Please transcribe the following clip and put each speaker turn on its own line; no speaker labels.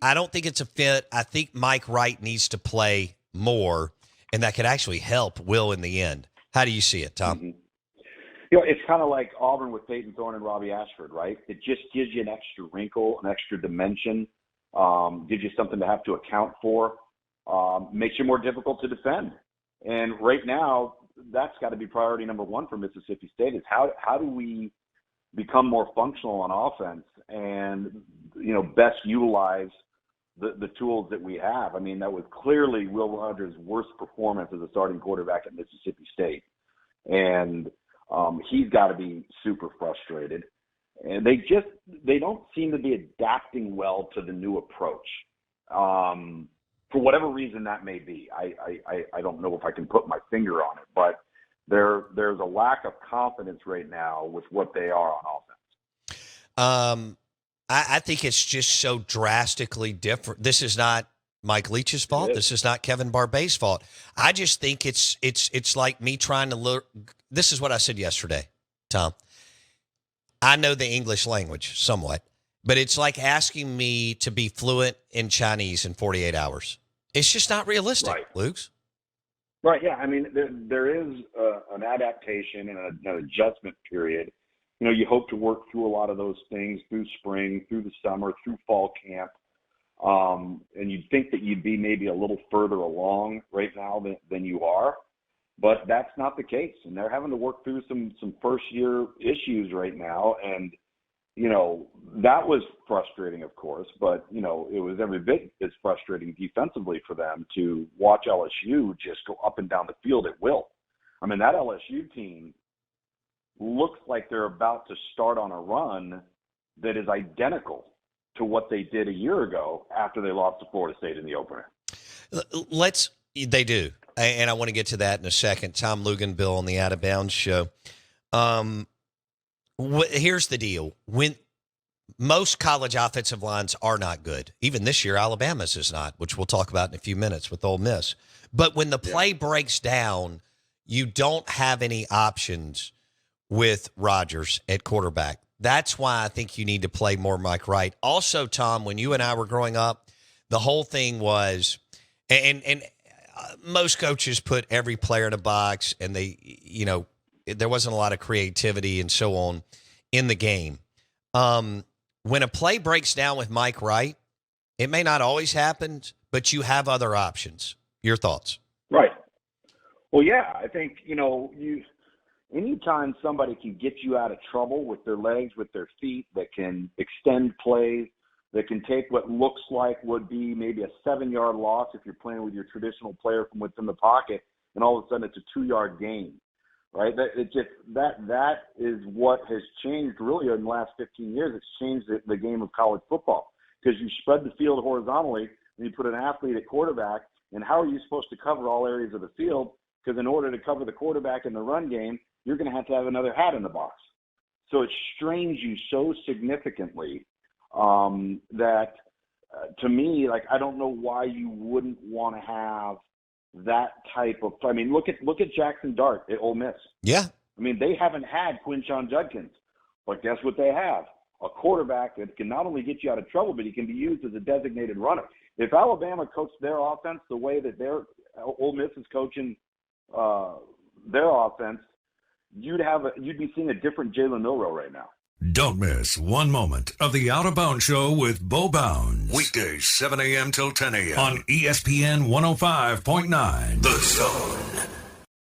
I don't think it's a fit. I think Mike Wright needs to play more, and that could actually help Will in the end. How do you see it, Tom?
Mm-hmm. You know, it's kind of like Auburn with Peyton Thorne and Robbie Ashford, right? It just gives you an extra wrinkle, an extra dimension, gives you something to have to account for, makes you more difficult to defend. And right now, that's got to be priority number one for Mississippi State is how do we become more functional on offense and, you know, best utilize the tools that we have. I mean, that was clearly Will Rogers' worst performance as a starting quarterback at Mississippi State. And he's got to be super frustrated. And they don't seem to be adapting well to the new approach. For whatever reason that may be. I don't know if I can put my finger on it, but there's a lack of confidence right now with what they are on offense.
I think it's just so drastically different. This is not Mike Leach's fault. This is not Kevin Barbay's fault. I just think it's like me trying to look. This is what I said yesterday, Tom. I know the English language somewhat, but it's like asking me to be fluent in Chinese in 48 hours. It's just not realistic,
right.
Luke's.
Right, yeah. I mean, there is an adaptation and an adjustment period. You know, you hope to work through a lot of those things through spring, through the summer, through fall camp. And you'd think that you'd be maybe a little further along right now than you are. But that's not the case. And they're having to work through some first-year issues right now. And, you know, that was frustrating, of course. But, you know, it was every bit as frustrating defensively for them to watch LSU just go up and down the field at will. I mean, that LSU team looks like they're about to start on a run that is identical to what they did a year ago after they lost to Florida State in the opener.
They do. And I want to get to that in a second. Tom Luginbill on the Out of Bounds show. Here's the deal. When most college offensive lines are not good, even this year, Alabama's is not, which we'll talk about in a few minutes with Ole Miss. But when the play breaks down, you don't have any options with Rogers at quarterback. That's why I think you need to play more Mike Wright. Also, Tom, when you and I were growing up, the whole thing was, and most coaches put every player in a box, and they, you know, there wasn't a lot of creativity and so on in the game. When a play breaks down with Mike Wright, it may not always happen, but you have other options. Your thoughts?
Right. Well, yeah, I think, you know, anytime somebody can get you out of trouble with their legs, with their feet, that can extend plays, that can take what looks like would be maybe a 7-yard loss if you're playing with your traditional player from within the pocket, and all of a sudden it's a 2-yard gain, right? That is what has changed really in the last 15 years. It's changed the game of college football because you spread the field horizontally and you put an athlete at quarterback, and how are you supposed to cover all areas of the field? Because in order to cover the quarterback in the run game, you're going to have another hat in the box. So it strains you so significantly that to me, like, I don't know why you wouldn't want to have that type of – I mean, look at Jackson Dart at Ole Miss.
Yeah.
I mean, they haven't had Quinshon Judkins, but guess what they have? A quarterback that can not only get you out of trouble, but he can be used as a designated runner. If Alabama coached their offense the way that Ole Miss is coaching their offense, you'd be seeing a different Jalen Milroe right now.
Don't miss one moment of the Out of Bounds Show with Bo Bounds. Weekdays, 7 a.m. till 10 a.m. on ESPN 105.9. The Zone.